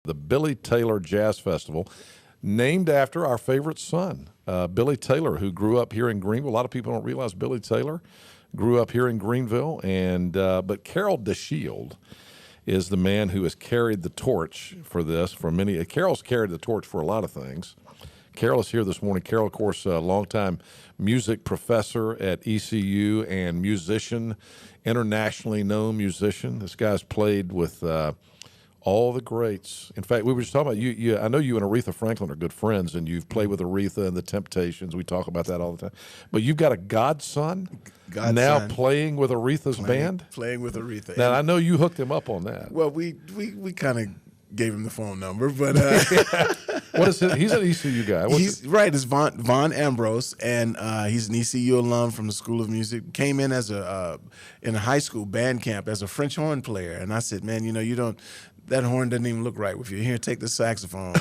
the Billy Taylor Jazz Festival, named after our favorite son, Billy Taylor, who grew up here in Greenville. A lot of people don't realize Billy Taylor grew up here in Greenville, and but Carol DeShield is the man who has carried the torch for this for many. Carol's carried the torch for a lot of things. Carol is here this morning. Carol, of course, a longtime music professor at ECU and musician, internationally known musician. This guy's played with all the greats. In fact, we were just talking about you. I know you and Aretha Franklin are good friends, and you've played with Aretha and the Temptations. We talk about that all the time. But you've got a godson now playing with Aretha's band? Playing with Aretha. Now, I know you hooked him up on that. Well, we kind of gave him the phone number, but what is it? He's an ECU guy. Right. It's Von Ambrose, and he's an ECU alum from the School of Music. Came in as in a high school band camp as a French horn player, and I said, man, you don't. That horn doesn't even look right with you. Here, take the saxophone,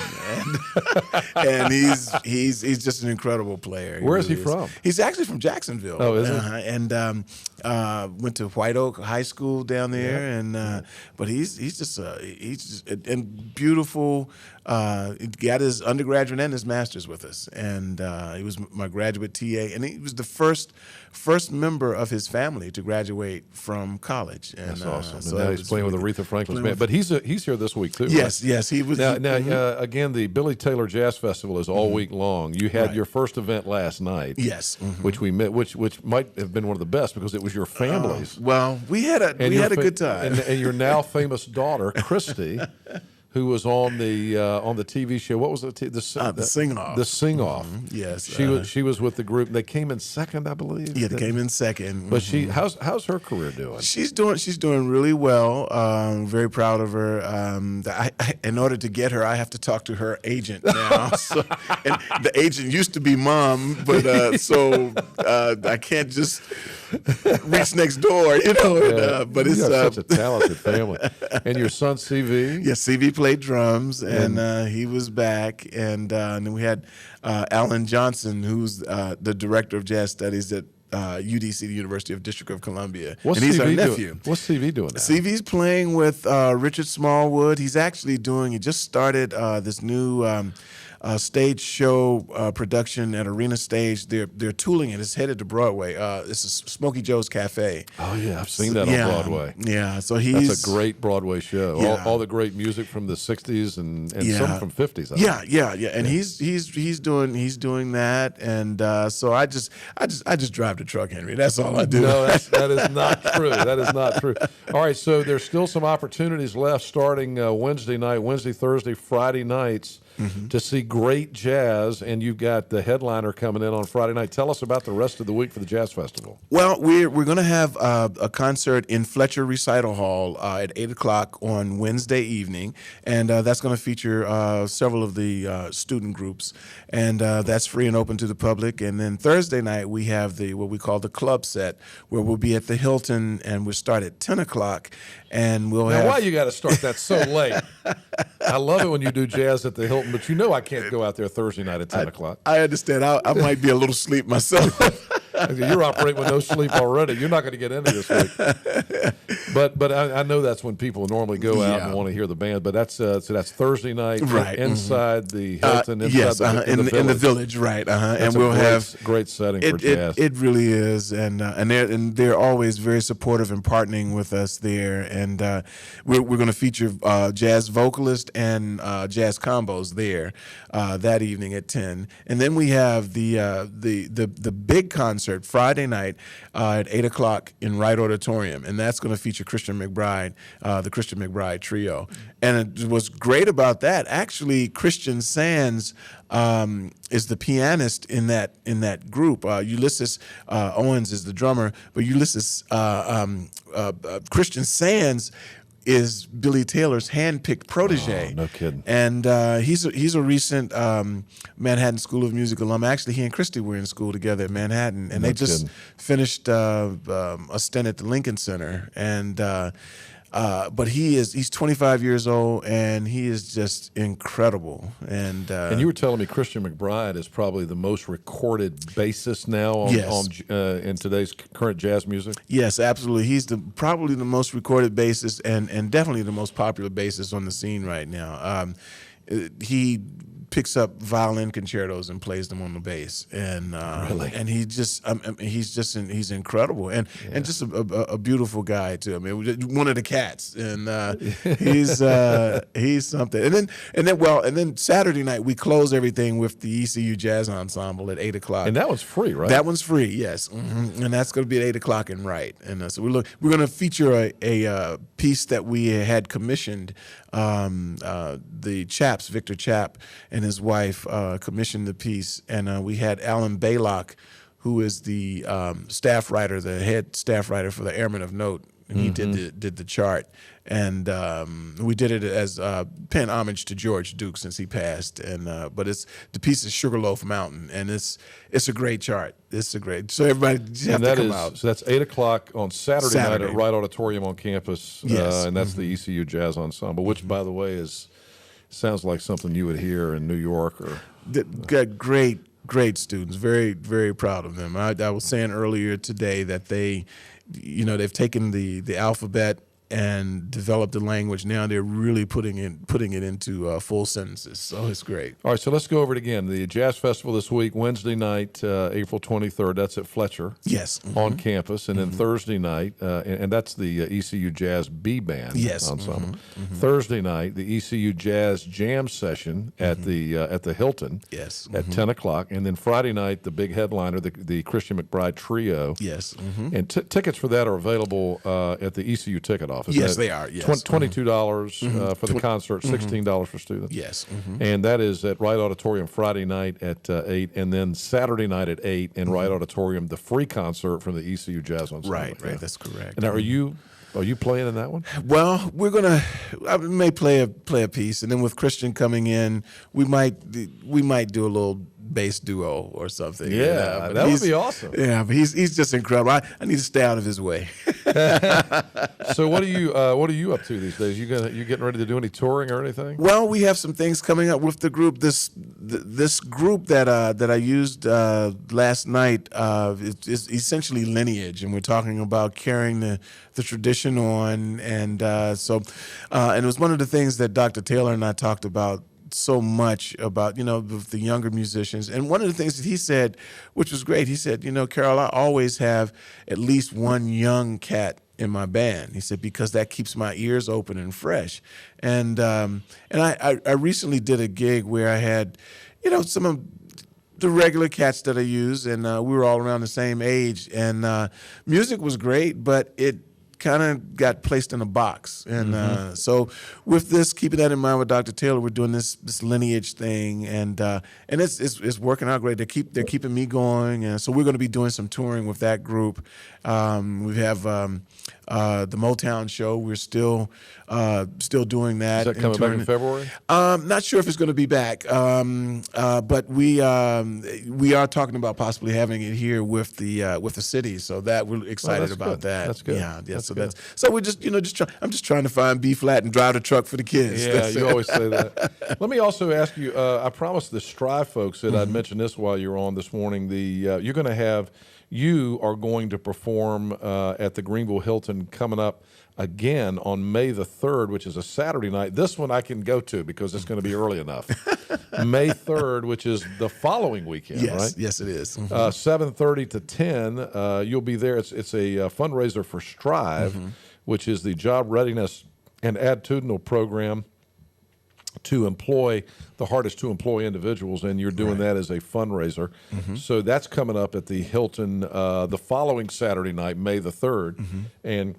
and he's just an incredible player. Where is he from? He's actually from Jacksonville. Oh, is he? And went to White Oak High School down there, and but he's just and beautiful. He got his undergraduate and his master's with us, and he was my graduate TA, and he was the first member of his family to graduate from college. And, that's awesome. So and now he's playing with Aretha Franklin's band, but he's here this week too. Yes, right? yes, he was. Now, again, the Billy Taylor Jazz Festival is all week long. You had your first event last night. Yes, which we met, which might have been one of the best because it was your family's. Well, we had a good time, and your now famous daughter, Christy, who was on the TV show. What was it? The Sing Off. The Sing Off. Yes, she was with the group. They came in second, I believe. Yeah, they came in second. But how's her career doing? She's doing really well. Very proud of her. In order to get her, I have to talk to her agent now. And the agent used to be Mom, but so I can't just reach next door, but it's such a talented family. And your son CV? Yes, CV played drums, and he was back. And then we had Alan Johnson, who's the director of jazz studies at UDC, the University of District of Columbia. What's and he's CV our nephew. What's CV doing now? CV's playing with Richard Smallwood. He's actually he just started this new stage show production at Arena Stage. They're tooling it. It's headed to Broadway. This is Smokey Joe's Cafe. Oh yeah, I've seen that on Broadway. Yeah, so that's a great Broadway show. Yeah. All the great music from the '60s and some from '50s. Yeah. And he's doing that. And so I just drive the truck, Henry. That's all I do. No, that is not true. That is not true. All right, so there's still some opportunities left starting Wednesday night, Wednesday, Thursday, Friday nights. To see great jazz, and you've got the headliner coming in on Friday night. Tell us about the rest of the week for the Jazz Festival. Well, we're going to have a concert in Fletcher Recital Hall at 8 o'clock on Wednesday evening, and that's going to feature several of the student groups, and that's free and open to the public. And then Thursday night, we have what we call the club set, where we'll be at the Hilton, and we'll start at 10 o'clock, and we'll have... Now, why you got to start that so late? I love it when you do jazz at the Hilton, but I can't go out there Thursday night at 10 o'clock. I understand. I might be a little asleep myself. You're operating with no sleep already. You're not going to get into this week. But I know that's when people normally go out and want to hear the band. But that's Thursday night, right? Inside the Hilton, yes, in the village, right? And we'll have great setting for jazz. It really is, and they're always very supportive and partnering with us there. And we're going to feature jazz vocalist and jazz combos there that evening at 10. And then we have the big concert Friday night at 8 o'clock in Wright Auditorium, and that's going to feature Christian McBride, the Christian McBride Trio. And what's great about that, actually, Christian Sands is the pianist in that group. Ulysses Owens is the drummer, but Ulysses Christian Sands is Billy Taylor's hand-picked protege. Oh, no kidding. And he's a recent Manhattan School of Music alum. Actually, he and Christy were in school together at Manhattan, and they just finished a stint at the Lincoln Center. And But he's 25 years old, and he is just incredible. And you were telling me Christian McBride is probably the most recorded bassist now in today's current jazz music. Yes, absolutely. He's probably the most recorded bassist and definitely the most popular bassist on the scene right now. He picks up violin concertos and plays them on the bass, and really? And he's incredible and just a beautiful guy too. I mean, one of the cats, and he's something. And then Saturday night we close everything with the ECU Jazz Ensemble at 8:00. And that one's free, right? That one's free, yes, and that's going to be at 8:00 in Wright. And so we're going to feature a piece that we had commissioned. The Chaps, Victor Chap, and his wife commissioned the piece, and we had Alan Baylock, who is the staff writer, the head staff writer for the Airmen of Note, and he did the chart, and we did it as paying homage to George Duke since he passed, and but the piece is Sugarloaf Mountain, and it's a great chart. So everybody just have to come out. So that's 8:00 on Saturday night at Wright Auditorium on campus, and that's the ECU Jazz Ensemble, which, by the way, sounds like something you would hear in New York or. Got great students. Very, very proud of them. I was saying earlier today that they've taken the alphabet and developed a language. Now they're really putting it into full sentences. So it's great. All right, so let's go over it again. The Jazz Festival this week, Wednesday night, April 23rd. That's at Fletcher. Yes. On campus, and then Thursday night, and that's the ECU Jazz B Band Ensemble. Thursday night, the ECU Jazz Jam Session at the Hilton. Yes. At 10:00, and then Friday night, the big headliner, the Christian McBride Trio. Yes. And tickets for that are available at the ECU ticket office. Yes, they are. Yes. $22 for the concert, $16 for students. Yes. And that is at Wright Auditorium Friday night at 8, and then Saturday night at 8 in Wright Auditorium, the free concert from the ECU Jazz Ensemble. Right, that's correct. And are you playing in that one? Well, I may play a piece, and then with Christian coming in, we might do a little bass duo or something. Yeah, that would be awesome. Yeah, but he's just incredible. I need to stay out of his way. So what are you up to these days? You getting ready to do any touring or anything? Well, we have some things coming up with the group. This group that I used last night is essentially lineage, and we're talking about carrying the tradition on, and and it was one of the things that Dr. Taylor and I talked about so much about, the younger musicians. And one of the things that he said, which was great, he said, Carol, I always have at least one young cat in my band. He said, because that keeps my ears open and fresh. And I recently did a gig where I had, some of the regular cats that I use, and we were all around the same age. And music was great, but it kind of got placed in a box, and so with this, keeping that in mind with Dr. Taylor, we're doing this lineage thing, and it's working out great. They're keeping me going, and so we're going to be doing some touring with that group. We have the Motown show. We're still doing that. Is that coming back in February? Not sure if it's going to be back, but we are talking about possibly having it here with the city. So that we're excited about good. that. That's good. Yeah. So we're just I'm just trying to find B flat and drive the truck for the kids. Yeah, you always say that. Let me also ask you. I promised the Strive folks that I'd mention this while you were on this morning. You're going to have. You are going to perform at the Greenville Hilton coming up again on May the 3rd, which is a Saturday night. This one I can go to because it's going to be early enough. May 3rd, which is the following weekend, right? Yes, it is. 7:30 to 10. You'll be there. It's a fundraiser for Strive, which is the job readiness and attitudinal program to employ the hardest to employ individuals, and you're doing that as a fundraiser. So that's coming up at the Hilton the following Saturday night, May the 3rd, and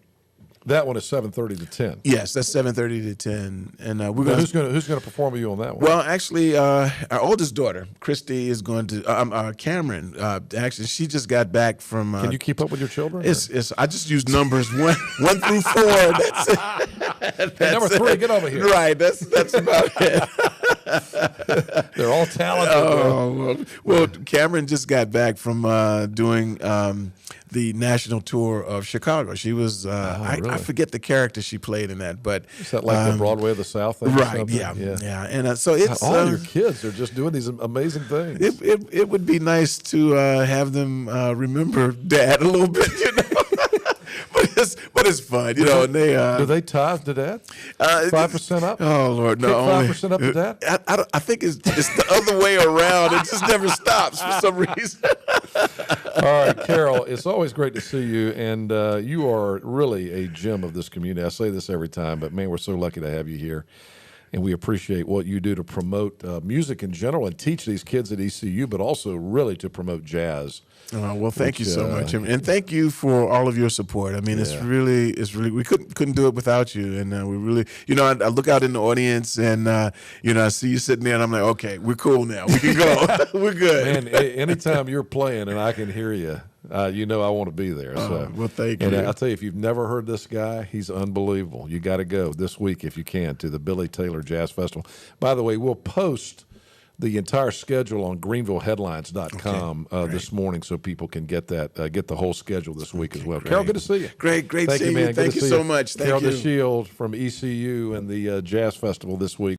that one is 7:30 to 10. Yes, that's 7:30 to 10, and we're Now, going. who's going to perform with you on that one? Well, actually, our oldest daughter, Christy, is going to. Cameron, actually, she just got back from. Can you keep up with your children? It's. I just use numbers one through 4. That's it. Hey, number 3, get over here. Right. That's about it. They're all talented. Well, Cameron just got back from doing the national tour of Chicago. She was I really? forget the character she played in that, but Is that like the Broadway of the South thing? Or right? something? Yeah. And so it's All your kids are just doing these amazing things. it would be nice to have them remember Dad a little bit, you know. But it's fun, you know. And they do they tithe to Dad? 5% up? Oh Lord, no, Kick 5% up to Dad? I think it's the other way around. It just never stops for some reason. All right, Carol, it's always great to see you, and you are really a gem of this community. I say this every time, but man, we're so lucky to have you here. And we appreciate what you do to promote music in general and teach these kids at ECU, but also really to promote jazz. Well, thank you so much, and thank you for all of your support. I mean, it's really we couldn't do it without you, and we really, you know, I look out in the audience, and you know, I see you sitting there, and I'm like, okay, we're cool now, we can go, we're good. Man, anytime you're playing and I can hear you, you know I want to be there. So. Well, thank you. And I'll tell you, if you've never heard this guy, he's unbelievable. You got to go this week if you can to the Billy Taylor Jazz Festival. By the way, we'll post the entire schedule on greenvilleheadlines.com this morning, so people can get that, get the whole schedule this week as well. Great. Carol, good to see you. Great Thank seeing you, man. you. Thank you so much. Thank Carol you. DeShield from ECU and the Jazz Festival this week.